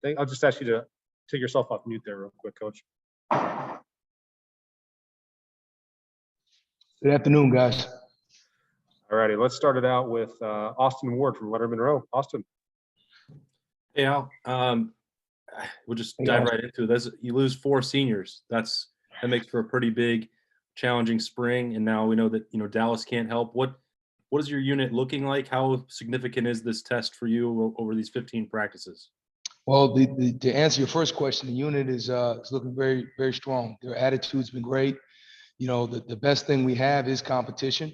I'll just ask you to take yourself off mute there real quick, Coach. Good afternoon, guys. All righty, let's start it out with Austin Ward from Letterman Row. Austin. Hey, Al. We'll just Hey, dive guys. right into it. You lose 4 seniors. That makes for a pretty big, challenging spring. And now we know that Dallas can't help. What is your unit looking like? How significant is this test for you over these 15 practices? Well, to answer your first question, the unit is looking very, very strong. Their attitude's been great. The best thing we have is competition,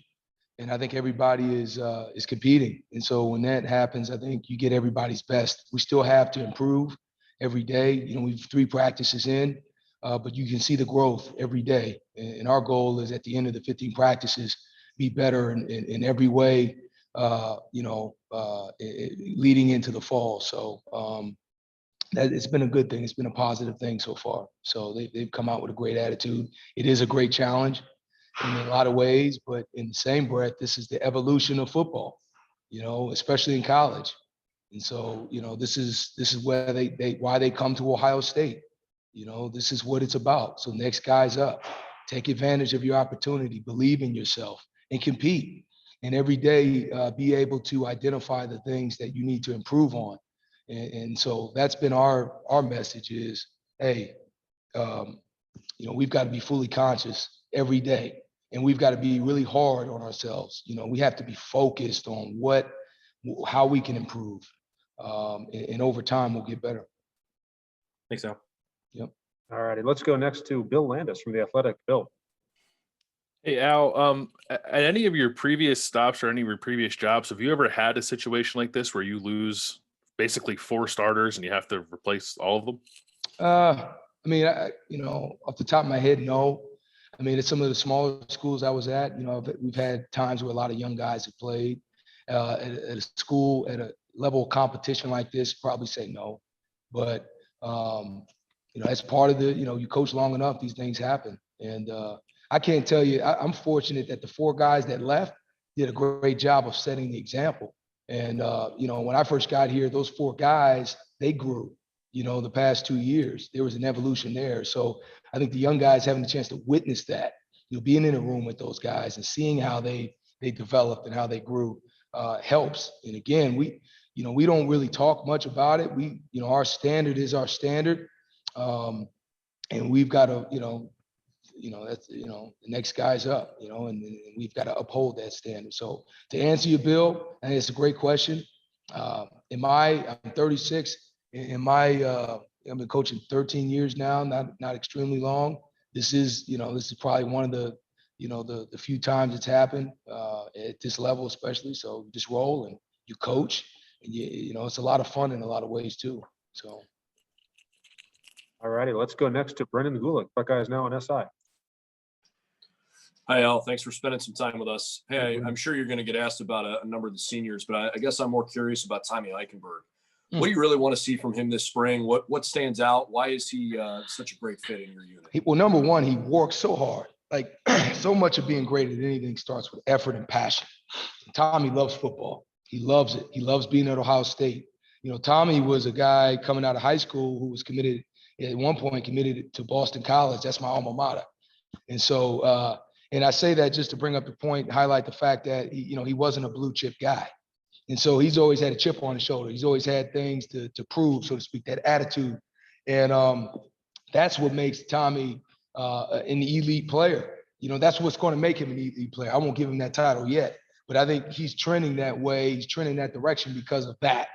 and I think everybody is competing. And so when that happens, I think you get everybody's best. We still have to improve every day. We've 3 practices in, but you can see the growth every day. And our goal is at the end of the 15 practices, be better in every way, leading into the fall. So it's been a good thing. It's been a positive thing so far. So they've come out with a great attitude. It is a great challenge in a lot of ways, but in the same breath, this is the evolution of football, especially in college. And so, this is where why they come to Ohio State. This is what it's about. So next guy's up. Take advantage of your opportunity, believe in yourself, and compete. And every day, be able to identify the things that you need to improve on. And so that's been our message is, hey, we've got to be fully conscious every day, and we've got to be really hard on ourselves. We have to be focused on how we can improve, and over time we'll get better. Thanks, Al. Yep. All righty, let's go next to Bill Landis from The Athletic. Bill. Hey, Al, at any of your previous stops or any of your previous jobs, have you ever had a situation like this where you lose basically 4 starters and you have to replace all of them? Off the top of my head, no. At some of the smaller schools I was at, we've had times where a lot of young guys have played at a school at a level of competition like this. Probably say no, but as part of you coach long enough, these things happen. And I can't tell you, I'm fortunate that the 4 guys that left did a great job of setting the example. And, when I first got here, those 4 guys, they grew, the past 2 years. There was an evolution there. So I think the young guys having the chance to witness that, being in a room with those guys and seeing how they developed and how they grew helps. And again, we don't really talk much about it. Our standard is our standard. And we've got to, that's, the next guy's up, and we've got to uphold that standard. So to answer you, Bill, I think it's a great question. I'm 36. I've been coaching 13 years now, not extremely long. This is probably one of the few times it's happened at this level, especially. So you just roll and you coach, and it's a lot of fun in a lot of ways too. So. All righty, let's go next to Brendan Gulick, Buckeyes Now on SI. Hi, Al. Thanks for spending some time with us. Hey, I'm sure you're going to get asked about a number of the seniors, but I guess I'm more curious about Tommy Eichenberg. What do you really want to see from him this spring? What stands out? Why is he such a great fit in your unit? Well, number one, he works so hard. Like so much of being great at anything starts with effort and passion. Tommy loves football. He loves it. He loves being at Ohio State. Tommy was a guy coming out of high school who was committed to Boston College. That's my alma mater. And so, and I say that just to bring up the point, highlight the fact that he wasn't a blue chip guy. And so he's always had a chip on his shoulder. He's always had things to prove, so to speak, that attitude. And that's what makes Tommy an elite player. That's what's going to make him an elite player. I won't give him that title yet, but I think he's trending that way. He's trending that direction because of that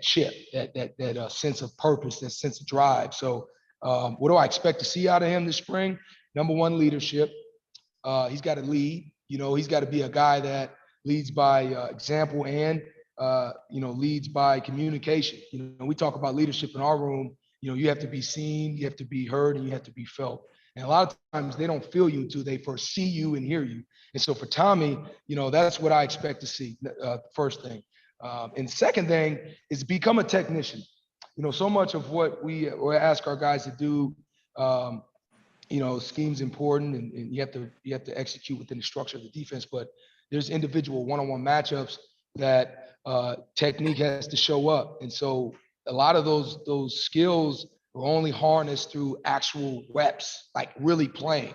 chip, that sense of purpose, that sense of drive. So what do I expect to see out of him this spring? Number one, leadership. He's got to lead. He's got to be a guy that leads by example and leads by communication. We talk about leadership in our room. You have to be seen, you have to be heard, and you have to be felt. And a lot of times they don't feel you until they first see you and hear you. And so for Tommy, that's what I expect to see. First thing. And second thing is become a technician. So much of what we ask our guys to do, scheme's important, and you have to execute within the structure of the defense. But there's individual one-on-one matchups that technique has to show up. And so a lot of those skills were only harnessed through actual reps, like really playing.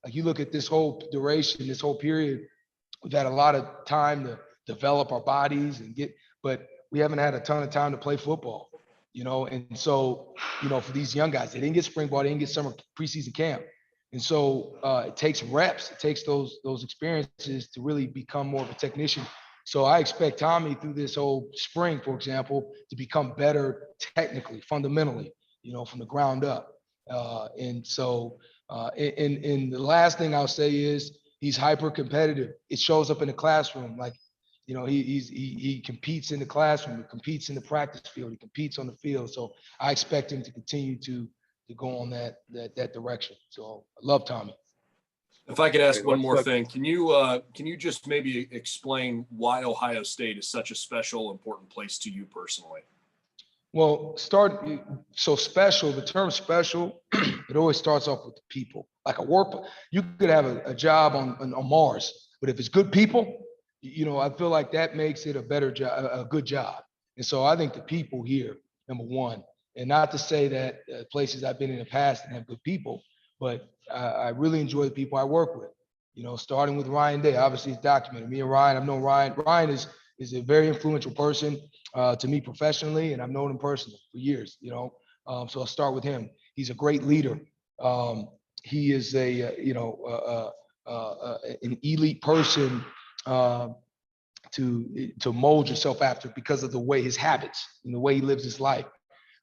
Like you look at this whole duration, this whole period, we've had a lot of time to develop our bodies but we haven't had a ton of time to play football, and so, for these young guys, they didn't get spring ball, they didn't get summer preseason camp. And so it takes reps, it takes those experiences to really become more of a technician. So I expect Tommy through this whole spring, for example, to become better technically, fundamentally, from the ground up. And the last thing I'll say is he's hyper competitive. It shows up in the classroom. Like, he competes in the classroom, he competes in the practice field, he competes on the field. So I expect him to continue to go on that direction. So I love Tommy. If I could ask one more thing, can you just maybe explain why Ohio State is such a special, important place to you personally? Well, so special, the term special, it always starts off with the people. Like you could have a job on Mars, but if it's good people, I feel like that makes it a better job, a good job. And so I think the people here, number one, and not to say that places I've been in the past and have good people, but I really enjoy the people I work with. Starting with Ryan Day, obviously it's documented. Me and Ryan, I've known Ryan. Ryan is a very influential person to me professionally, and I've known him personally for years. So I'll start with him. He's a great leader. He is an elite person to mold yourself after because of the way his habits and the way he lives his life.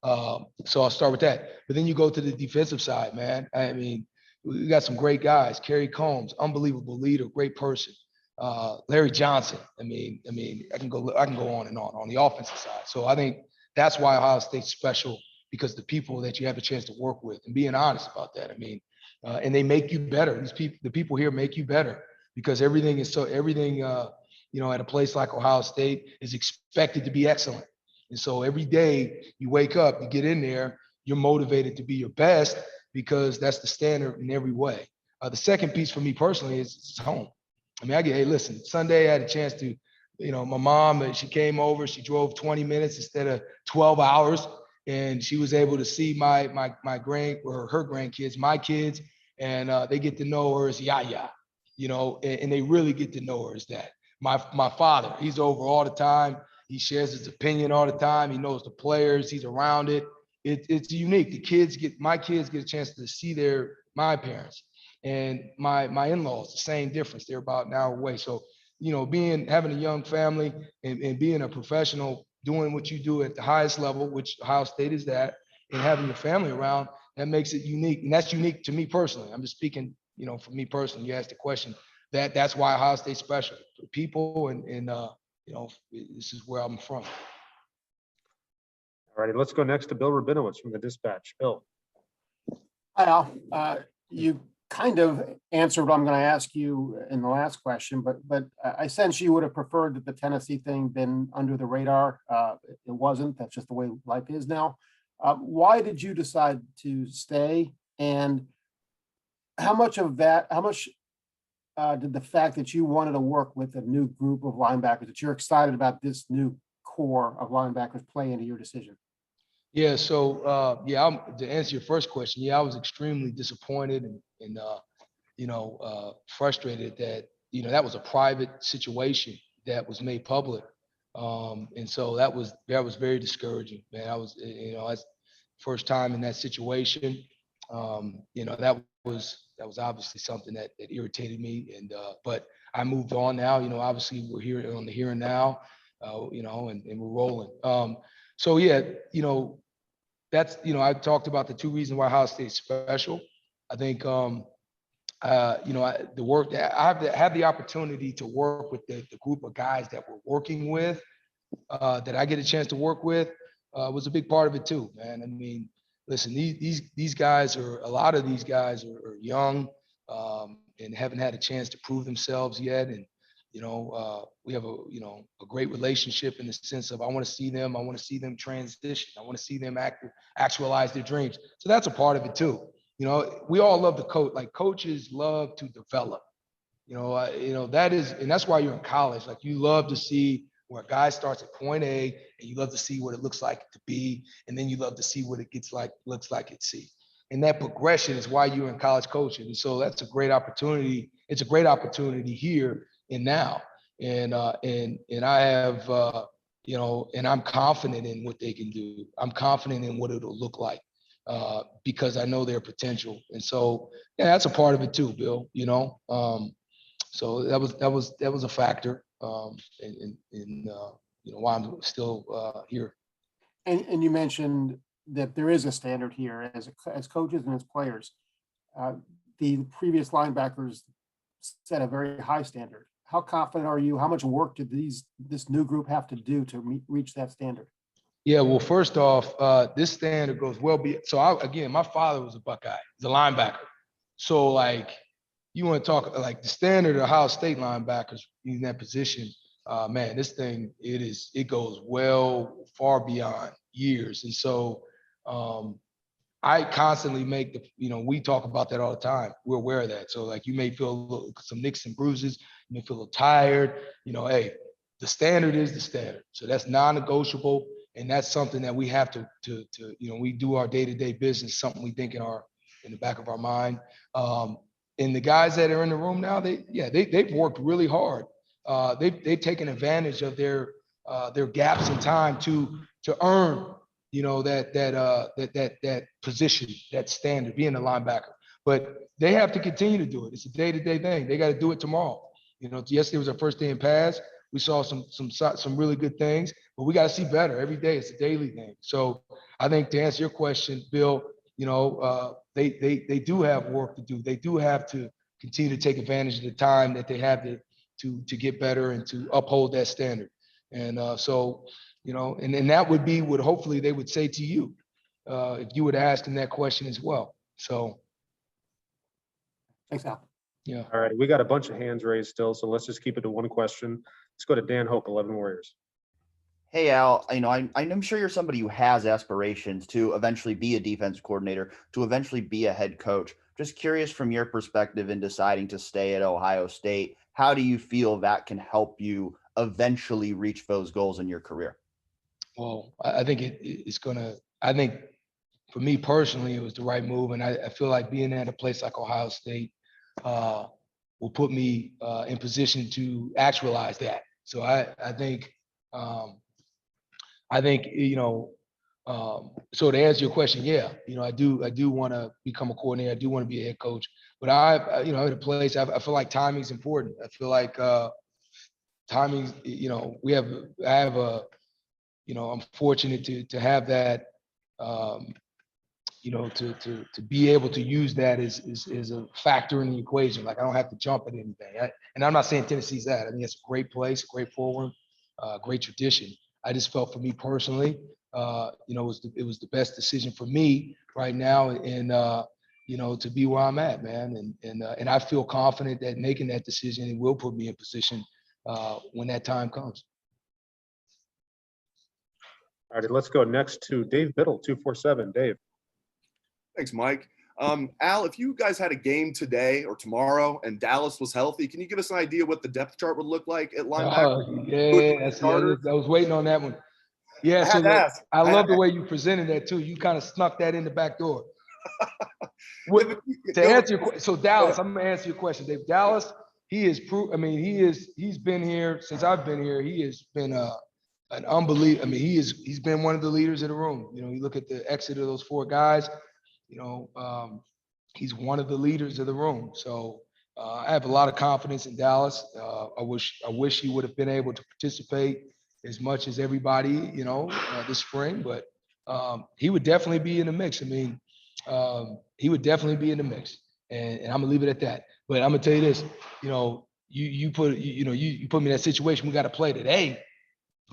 So I'll start with that. But then you go to the defensive side, man. I mean, we got some great guys. Kerry Combs, unbelievable leader, great person. Larry Johnson. I mean, I can go on and on the offensive side. So I think that's why Ohio State's special, because the people that you have a chance to work with, and being honest about that. I mean, and they make you better. The people here make you better, because everything at a place like Ohio State is expected to be excellent. And so every day you wake up, you get in there, you're motivated to be your best, because that's the standard in every way. The second piece for me personally is it's home. I mean, hey, listen, Sunday I had a chance to, my mom, she came over, she drove 20 minutes instead of 12 hours. And she was able to see her grandkids, my kids, and they get to know her as Yaya, and they really get to know her as that. My father, he's over all the time. He shares his opinion all the time. He knows the players. He's around it. It's unique. My kids get a chance to see my parents, and my in-laws, the same difference. They're about an hour away. So, having a young family and being a professional, doing what you do at the highest level, which Ohio State is that, and having your family around, that makes it unique. And that's unique to me personally. I'm just speaking, for me personally. You asked the question. That's why Ohio State's special for people, and this is where I'm from. All righty, let's go next to Bill Rabinowitz from the Dispatch. Bill. Hi, Al. You kind of answered what I'm going to ask you in the last question, but I sense you would have preferred that the Tennessee thing been under the radar. It wasn't. That's just the way life is now. Why did you decide to stay? And how much did the fact that you wanted to work with a new group of linebackers, that you're excited about this new core of linebackers, play into your decision? Yeah. So to answer your first question, I was extremely disappointed and frustrated that that was a private situation that was made public, and so that was very discouraging, man. I was that's first time in that situation. That was obviously something that irritated me, and but I moved on now. Obviously we're here on the here and now, and we're rolling. So yeah, that's I talked about the two reasons why Ohio State's special. I think the work that I have the opportunity to work with the group of guys that we're working with, that I get a chance to work with, was a big part of it too, man. I mean, listen, these guys a lot of these guys are young, and haven't had a chance to prove themselves yet. And, we have a great relationship in the sense of I want to see them transition. I want to see them actualize their dreams. So that's a part of it too. We all love the coach, like coaches love to develop, that is, and that's why you're in college. Like you love to see where a guy starts at point A and you love to see what it looks like to B, and then you love to see what it looks like at C. And that progression is why you're in college coaching. And so that's a great opportunity. It's a great opportunity here and now. And I have, and I'm confident in what they can do. I'm confident in what it'll look like because I know their potential. And so, yeah, that's a part of it too, Bill, so that was a factor in why I'm still here. And you mentioned that there is a standard here as coaches and as players. The previous linebackers set a very high standard. How confident are you? How much work did this new group have to do to reach that standard? Yeah, well, first off, this standard goes well beyond. So my father was a Buckeye, he's a linebacker. So like, you want to talk like the standard of Ohio State linebackers in that position, man, this thing, it goes well far beyond years. And so I constantly make we talk about that all the time. We're aware of that. So like you may feel some nicks and bruises, you may feel a little tired, hey, the standard is the standard. So that's non-negotiable. And that's something that we have to we do our day-to-day business, something we think in the back of our mind. And the guys that are in the room now, they've worked really hard. They've taken advantage of their gaps in time to earn, that position, that standard, being a linebacker. But they have to continue to do it. It's a day-to-day thing. They got to do it tomorrow. Yesterday was our first day in pass. We saw some really good things, but we got to see better every day. It's a daily thing. So I think to answer your question, Bill, they do have work to do. They do have to continue to take advantage of the time that they have to get better and to uphold that standard. And so, and that would be what hopefully they would say to you if you would ask them that question as well. So. Thanks, Al. Yeah. All right. We got a bunch of hands raised still, so let's just keep it to one question. Let's go to Dan Hope, 11 Warriors. Hey, Al, I'm sure you're somebody who has aspirations to eventually be a defense coordinator, to eventually be a head coach. Just curious from your perspective in deciding to stay at Ohio State, how do you feel that can help you eventually reach those goals in your career? Well, I think I think for me personally, it was the right move. And I feel like being at a place like Ohio State will put me in position to actualize that. So I think, so to answer your question, yeah, I do want to become a coordinator. I do want to be a head coach, but at a place, I feel like timing is important. I feel like timing, I'm fortunate to have that, to be able to use that is a factor in the equation. Like I don't have to jump at anything. And I'm not saying Tennessee's that. I mean, it's a great place, a great program, great tradition. I just felt for me personally, it was the best decision for me right now, and to be where I'm at, man. And I feel confident that making that decision, it will put me in position when that time comes. All right, let's go next to Dave Biddle, 247. Dave. Thanks, Mike. Al, if you guys had a game today or tomorrow and Dallas was healthy, can you give us an idea what the depth chart would look like at linebacker? Yeah, I was waiting on that one. Yeah, so I love the way you presented that too. You kind of snuck that in the back door. To answer your question, so Dallas, I'm gonna answer your question, Dave. Dallas, he is he's been here since I've been here. He has been an unbelievable. I mean, he's been one of the leaders of the room. You look at the exit of those four guys. He's one of the leaders of the room. So I have a lot of confidence in Dallas. I wish he would have been able to participate as much as everybody, this spring, but he would definitely be in the mix. I mean, he would definitely be in the mix, and I'm gonna leave it at that. But I'm gonna tell you this, you put me in that situation. We got to play today,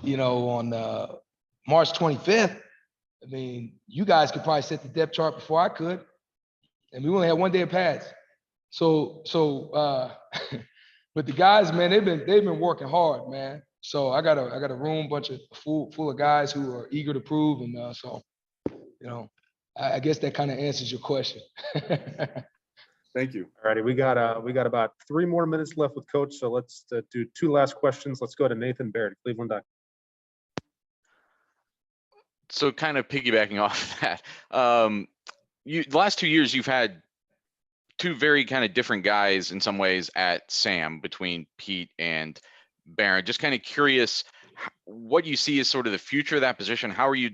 on March 25th. I mean, you guys could probably set the depth chart before I could, and we only had one day of pads. So, but the guys, man, they've been working hard, man. So I got a room full of guys who are eager to prove, and so, I guess that kind of answers your question. Thank you. All righty, we got about 3 more minutes left with Coach, so let's do 2 last questions. Let's go to Nathan Baird, Cleveland. So kind of piggybacking off that, the last 2 years you've had 2 very kind of different guys in some ways at Sam, between Pete and Barron. Just kind of curious what you see as sort of the future of that position. How are you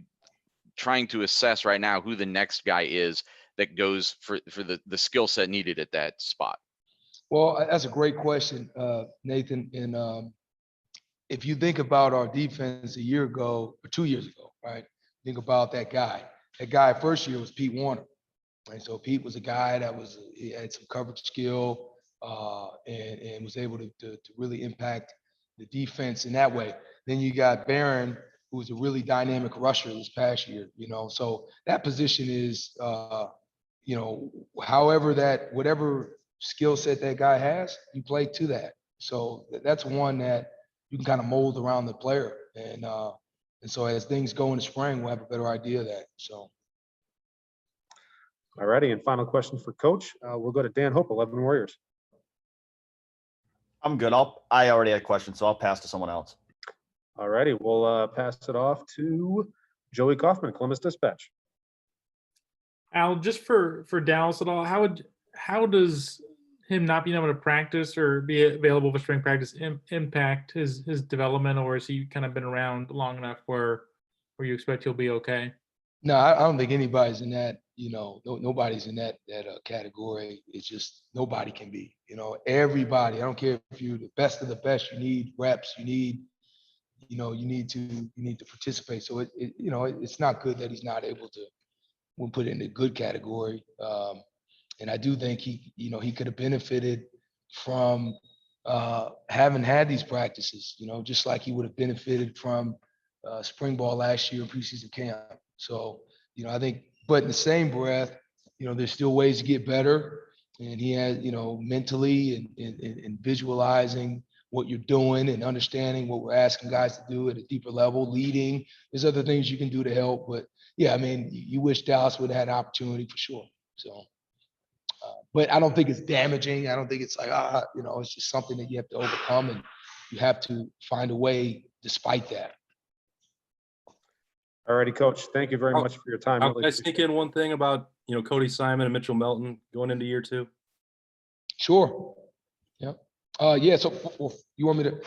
trying to assess right now who the next guy is that goes for the skill set needed at that spot? Well, that's a great question, Nathan. And if you think about our defense a year ago or 2 years ago, right? Think about that guy. That guy first year was Pete Warner. And so Pete was a guy that he had some coverage skill and was able to really impact the defense in that way. Then you got Barron, who was a really dynamic rusher this past year, So that position is, whatever skill set that guy has, you play to that. So that's one that you can kind of mold around the player. And so as things go in the spring, we'll have a better idea of that. So. All righty, and final question for Coach. We'll go to Dan Hope, 11 Warriors. I'm good. I already had questions, so I'll pass to someone else. All righty, we'll pass it off to Joey Kaufman, Columbus Dispatch. Al, just for Dallas at all, how does him not being able to practice or be available for spring practice impact his development, or has he kind of been around long enough where you expect he'll be okay? No, I don't think anybody's in that, nobody's in that category. It's just nobody can be, everybody. I don't care if you're the best of the best, you need reps, you need to participate. So it's not good that he's not able to, we'll put it in a good category. And I do think he could have benefited from having had these practices, just like he would have benefited from spring ball last year, preseason camp. So, I think, but in the same breath, there's still ways to get better. And he has, mentally and visualizing what you're doing and understanding what we're asking guys to do at a deeper level, leading. There's other things you can do to help. But yeah, I mean, you wish Dallas would have had an opportunity for sure. So, but I don't think it's damaging. I don't think it's like, it's just something that you have to overcome and you have to find a way despite that. All righty, Coach. Thank you very much for your time. Can I sneak in one thing about, Cody Simon and Mitchell Melton going into year 2? Sure. Yep. Yeah. So you want me to,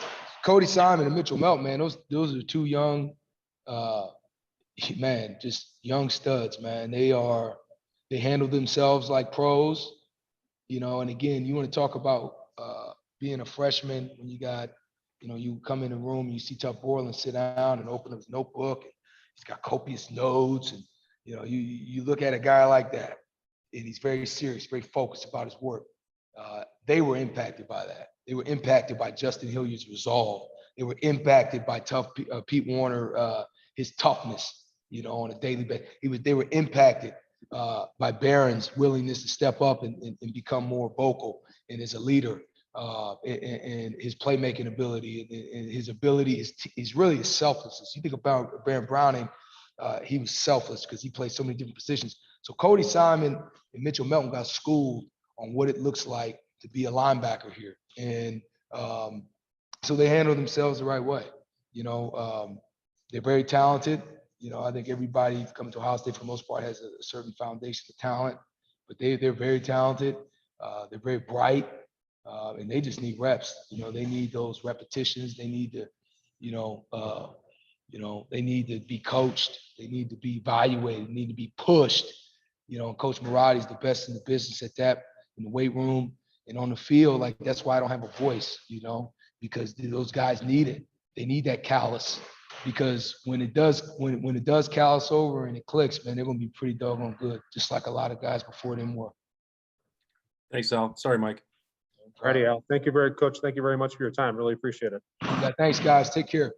Cody Simon and Mitchell Melton, man, those are 2 young, just young studs, man. They handle themselves like pros, and again, you want to talk about being a freshman when you got, you come in the room and you see Tuff Borland sit down and open up his notebook. He's got copious notes, and you look at a guy like that, and he's very serious, very focused about his work. They were impacted by that. They were impacted by Justin Hilliard's resolve. They were impacted by Pete Warner, his toughness, on a daily basis. They were impacted by Barron's willingness to step up and become more vocal and as a leader, and his playmaking ability and his ability is really his selflessness. You think about Baron Browning, he was selfless because he played so many different positions. So Cody Simon and Mitchell Melton got schooled on what it looks like to be a linebacker here. And so they handle themselves the right way. They're very talented. I think everybody coming to Ohio State for the most part has a certain foundation of talent, but they're very talented. They're very bright, and they just need reps. They need those repetitions. They need to, they need to be coached. They need to be evaluated. They need to be pushed. Coach Marotti's the best in the business at that, in the weight room and on the field. Like, that's why I don't have a voice, because those guys need it. They need that callus, because when it does callus over and it clicks, man, they're going to be pretty doggone good, just like a lot of guys before them were. Thanks, Al. Sorry, Mike. All righty, Al. Thank you, Coach. Thank you very much for your time. Really appreciate it. Thanks, guys. Take care.